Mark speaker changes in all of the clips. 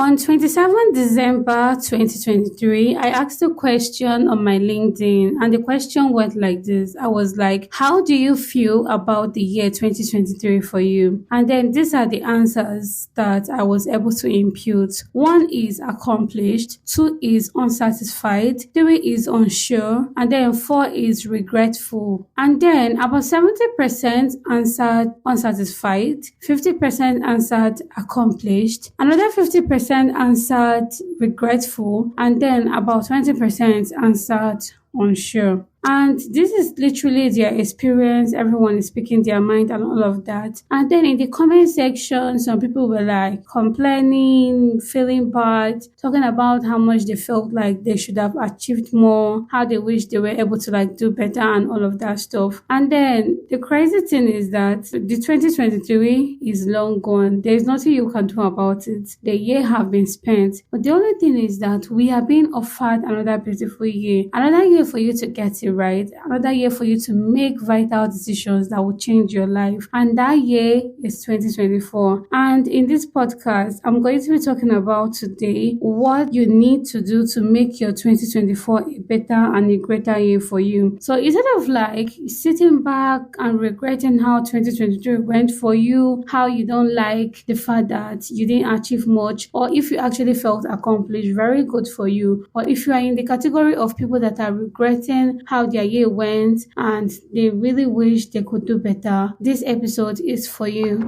Speaker 1: On 27 December 2023, I asked a question on my LinkedIn, and the question went like this. I was like, how do you feel about the year 2023 for you? And then these are the answers that I was able to impute. 1 is accomplished, 2 is unsatisfied, 3 is unsure, and then 4 is regretful. And then about 70% answered unsatisfied, 50% answered accomplished, another 50% answered regretful, and then about 20% answered unsure. And this is literally their experience. Everyone is speaking their mind and all of that. And then in the comment section, some people were like complaining, feeling bad, talking about how much they felt like they should have achieved more, how they wish they were able to like do better and all of that stuff. And then the crazy thing is that the 2023 is long gone. There's nothing you can do about it. The year have been spent. But the only thing is that we are being offered another beautiful year. Another year for you to get it right, another year for you to make vital decisions that will change your life, and that year is 2024. And in this podcast, I'm going to be talking about today what you need to do to make your 2024 a better and a greater year for you. So instead of like sitting back and regretting how 2023 went for you, how you don't like the fact that you didn't achieve much, or if you actually felt accomplished, very good for you. Or if you are in the category of people that are regretting how their year went and they really wish they could do better, this episode is for you.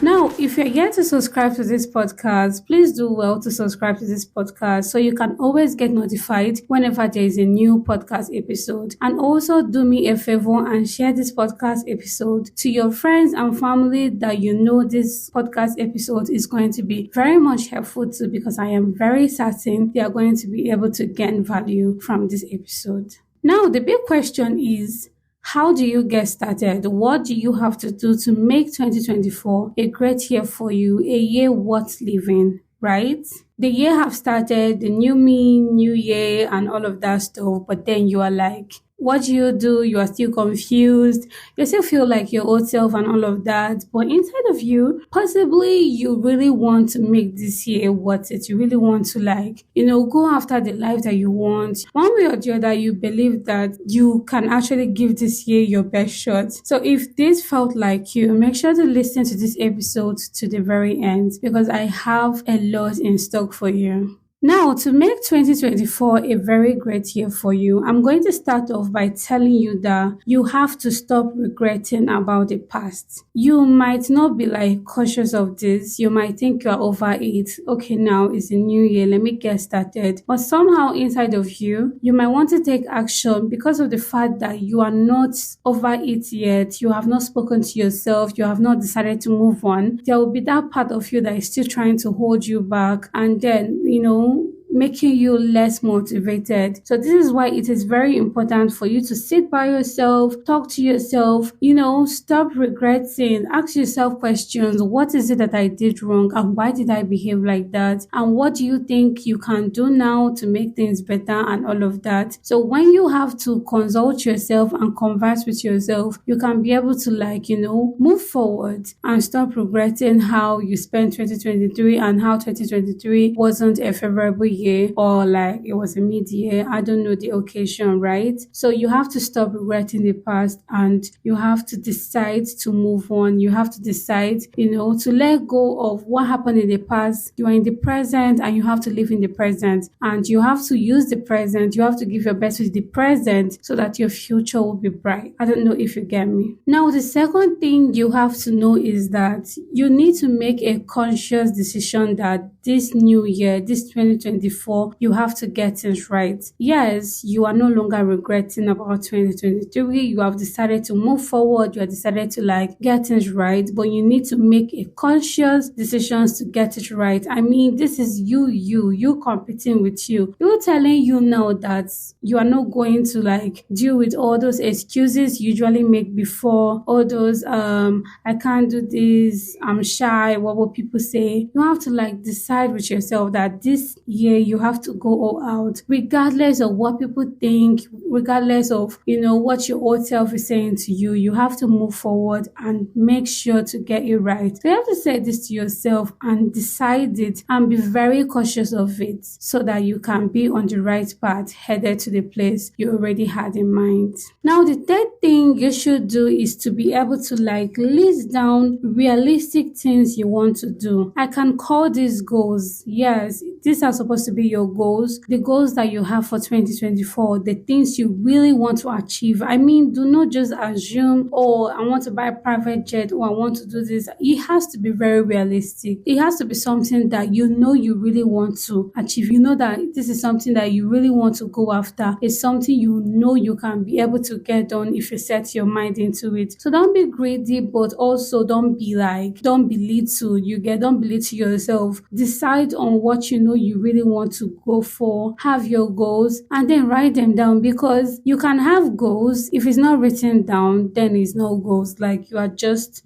Speaker 1: Now, if you're yet to subscribe to this podcast, please do well to subscribe to this podcast so you can always get notified whenever there is a new podcast episode. And also do me a favor and share this podcast episode to your friends and family that you know this podcast episode is going to be very much helpful to, because I am very certain they are going to be able to gain value from this episode. Now, the big question is, how do you get started? What do you have to do to make 2024 a great year for you, a year worth living, right? The year have started, the new me, new year, and all of that stuff, but then you are like, what do? You are still confused. You still feel like your old self and all of that. But inside of you, possibly you really want to make this year worth it. You really want to go after the life that you want. One way or the other, you believe that you can actually give this year your best shot. So if this felt like you, make sure to listen to this episode to the very end, because I have a lot in stock for you. Now, to make 2024 a very great year for you, I'm going to start off by telling you that you have to stop regretting about the past. You might not be cautious of this. You might think you are over it. Okay, now it's a new year. Let me get started. But somehow inside of you, you might want to take action because of the fact that you are not over it yet. You have not spoken to yourself. You have not decided to move on. There will be that part of you that is still trying to hold you back, and then, making you less motivated. So this is why it is very important for you to sit by yourself, talk to yourself, stop regretting, ask yourself questions. What is it that I did wrong, and why did I behave like that? And what do you think you can do now to make things better and all of that? So when you have to consult yourself and converse with yourself, you can be able to move forward and stop regretting how you spent 2023 and how 2023 wasn't a favorable year, or it was a mid-year. I don't know the occasion, right? So you have to stop regretting the past, and you have to decide to move on. You have to decide, to let go of what happened in the past. You are in the present, and you have to live in the present, and you have to use the present. You have to give your best with the present so that your future will be bright. I don't know if you get me. Now, the second thing you have to know is that you need to make a conscious decision that this new year, this 2024, you have to get things right. Yes, you are no longer regretting about 2023. You have decided to move forward. You have decided to get things right, but you need to make a conscious decisions to get it right. I mean, this is you competing with you. You're telling you now that you are not going to deal with all those excuses you usually make before, all those I can't do this, I'm shy, what will people say? You have to decide with yourself that this year you have to go all out, regardless of what people think, regardless of, what your old self is saying to you. You have to move forward and make sure to get it right. So you have to say this to yourself and decide it and be very cautious of it so that you can be on the right path, headed to the place you already had in mind. Now, the third thing you should do is to be able to list down realistic things you want to do. I can call these goals. Yes, these are supposed to be your goals, the goals that you have for 2024, the things you really want to achieve. I mean, do not just assume, oh, I want to buy a private jet, or I want to do this. It has to be very realistic. It has to be something that you really want to achieve. You know that this is something that you really want to go after. It's something you can be able to get done if you set your mind into it. So don't be greedy, but also don't be little. Don't belittle yourself. Decide on what you really want to go for. Have your goals and then write them down, because you can have goals. If it's not written down, then it's no goals. Like you are just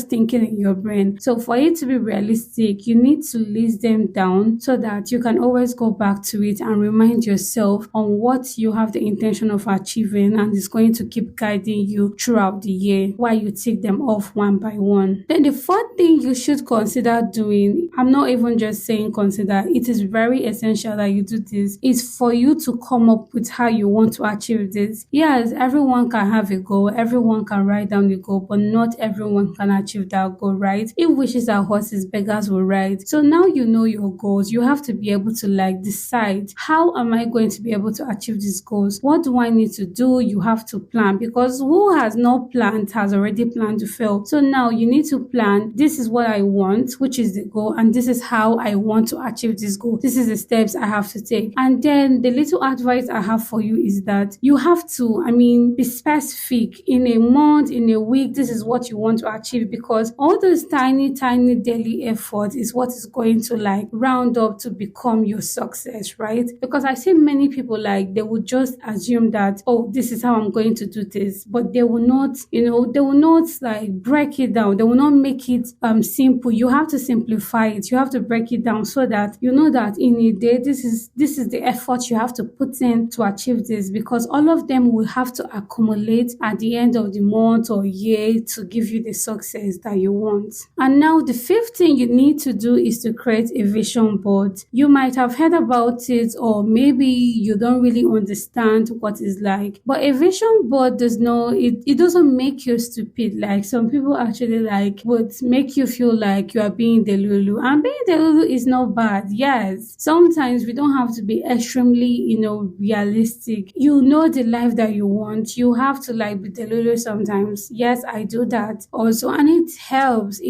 Speaker 1: thinking in your brain. So for it to be realistic, you need to list them down so that you can always go back to it and remind yourself on what you have the intention of achieving, and it's going to keep guiding you throughout the year while you tick them off one by one. Then the fourth thing you should consider doing, I'm not even just saying consider, it is very essential that you do this, is for you to come up with how you want to achieve this. Yes, everyone can have a goal, everyone can write down the goal, but not everyone can achieve that goal, right? If wishes are horses, beggars will ride. So now you know your goals, you have to be able to decide, how am I going to be able to achieve these goals? What do I need to do? You have to plan, because who has not planned has already planned to fail. So now you need to plan, this is what I want, which is the goal, and this is how I want to achieve this goal. This is the steps I have to take. And then the little advice I have for you is that you have to, be specific. In a month, in a week, this is what you want to achieve, because all those tiny daily efforts is what is going to round up to become your success, right? Because I see many people they would just assume that, oh, this is how I'm going to do this, but they will not, break it down. They will not make it simple. You have to simplify it. You have to break it down so that you know that in a day, this is the effort you have to put in to achieve this, because all of them will have to accumulate at the end of the month or year to give you the success that you want. And now the fifth thing you need to do is to create a vision board. You might have heard about it, or maybe you don't really understand what it's like, but a vision board it doesn't make you stupid. Like some people actually would make you feel like you are being delulu, and being delulu is not bad. Yes, sometimes we don't have to be extremely realistic. The life that you want, you have to be delulu sometimes. Yes, I do that also, and it helps.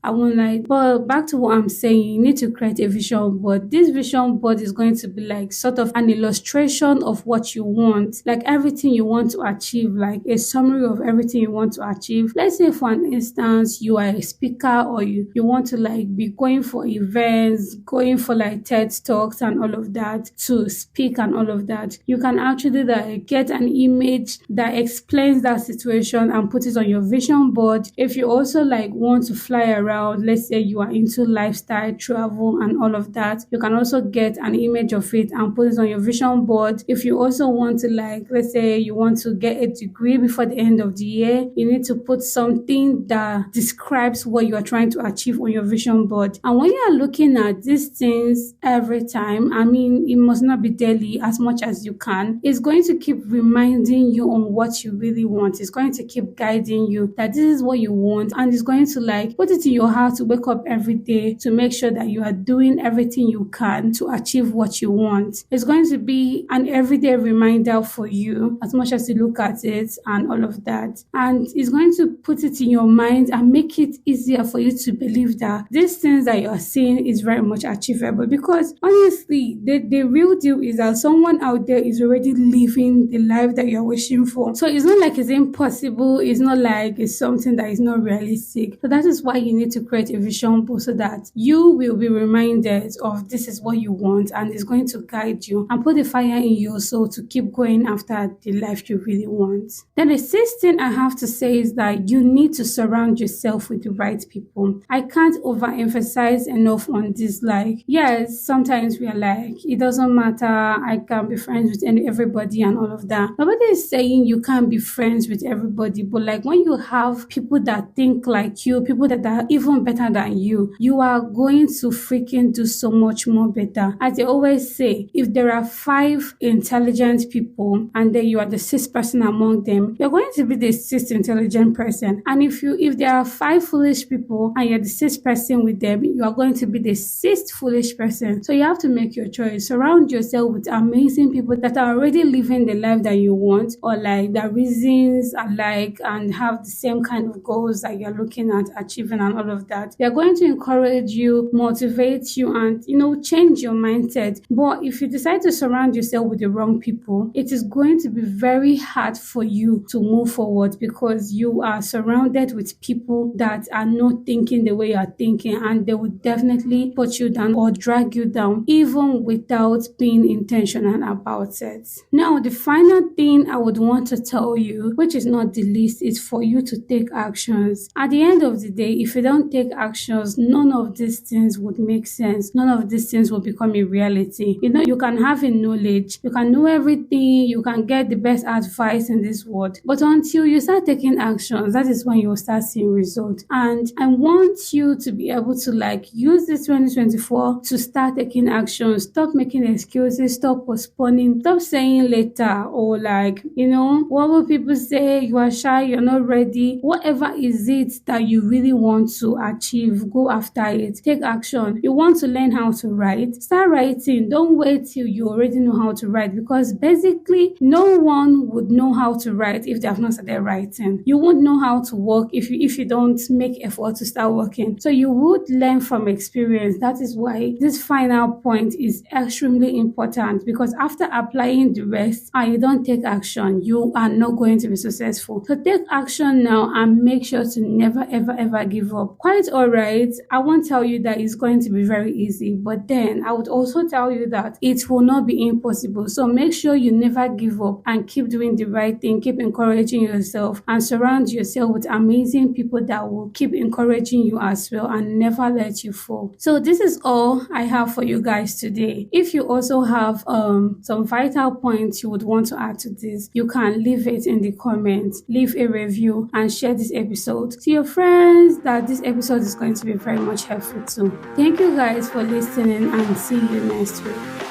Speaker 1: I won't but back to what I'm saying, you need to create a vision board. This vision board is going to be sort of an illustration of what you want, everything you want to achieve, a summary of everything you want to achieve. Let's say for an instance, you are a speaker, or you want to be going for events, going for TED Talks and all of that, to speak and all of that. You can actually get an image that explains that situation and put it on your vision board. If you also want to fly around, let's say you are into lifestyle, travel and all of that, you can also get an image of it and put it on your vision board. If you also want to let's say you want to get a degree before the end of the year, you need to put something that describes what you are trying to achieve on your vision board. And when you are looking at these things every time, it must not be daily, as much as you can, it's going to keep reminding you on what you really want. It's going to keep guiding you that this is what you want, and it's going to put it in your heart to wake up every day to make sure that you are doing everything you can to achieve what you want. It's going to be an everyday reminder for you, as much as you look at it and all of that. And it's going to put it in your mind and make it easier for you to believe that these things that you're seeing is very much achievable. Because honestly, the real deal is that someone out there is already living the life that you're wishing for. So it's not like it's impossible. It's not like it's something that is not realistic. So that is why you need to create a vision board, so that you will be reminded of this is what you want, and it's going to guide you and put the fire in your soul to keep going after the life you really want. Then the sixth thing I have to say is that you need to surround yourself with the right people. I can't overemphasize enough on this. Yes, Because sometimes we are like, it doesn't matter, I can be friends with everybody and all of that. Nobody is saying you can't be friends with everybody, but like when you have people that think like you, people that are even better than you are going to freaking do so much more better. As they always say, if there are 5 intelligent people and then you are the 6th person among them, you're going to be the 6th intelligent person. And if there are 5 foolish people and you're the 6th person with them, you are going to be the 6th foolish person. So you have to make your choice. Surround yourself with amazing people that are already living the life that you want, or like the reasons are like, and have the same kind of goals that you're looking at achieving and all of that. They're going to encourage you, motivate you, and change your mindset. But if you decide to surround yourself with the wrong people, it is going to be very hard for you to move forward, because you are surrounded with people that are not thinking the way you are thinking, and they will definitely put you down or drag you down even without being intentional about it. Now, the final thing I would want to tell you, which is not the least, is for you to take actions. At the end of the day, if you don't take actions, none of these things would make sense. None of these things will become a reality. You can have a knowledge, you can know everything, you can get the best advice in this world, but until you start taking actions, that is when you will start seeing results. And I want you to be able to use this 2024 to start taking action. Stop making excuses, stop postponing, stop saying later, or what will people say, you are shy, you're not ready. Whatever is it that you really want to achieve, go after it. Take action. You want to learn how to write, start writing. Don't wait till you already know how to write, because basically no one would know how to write if they have not started writing. You won't know how to work if you don't make effort to start working. So you would learn from experience. That is why this final point is extremely important, because after applying the rest and you don't take action, you are not going to be successful. So take action now and make sure to never ever give up. Quite alright, I won't tell you that it's going to be very easy, but then I would also tell you that it will not be impossible. So make sure you never give up and keep doing the right thing, keep encouraging yourself, and surround yourself with amazing people that will keep encouraging you as well and never let you fall. So this is all I have for you guys today. If you also have some vital points you would want to add to this, you can leave it in the comments, leave a review, and share this episode to your friends that this episode is going to be very much helpful to. Thank you guys for listening, and see you next week.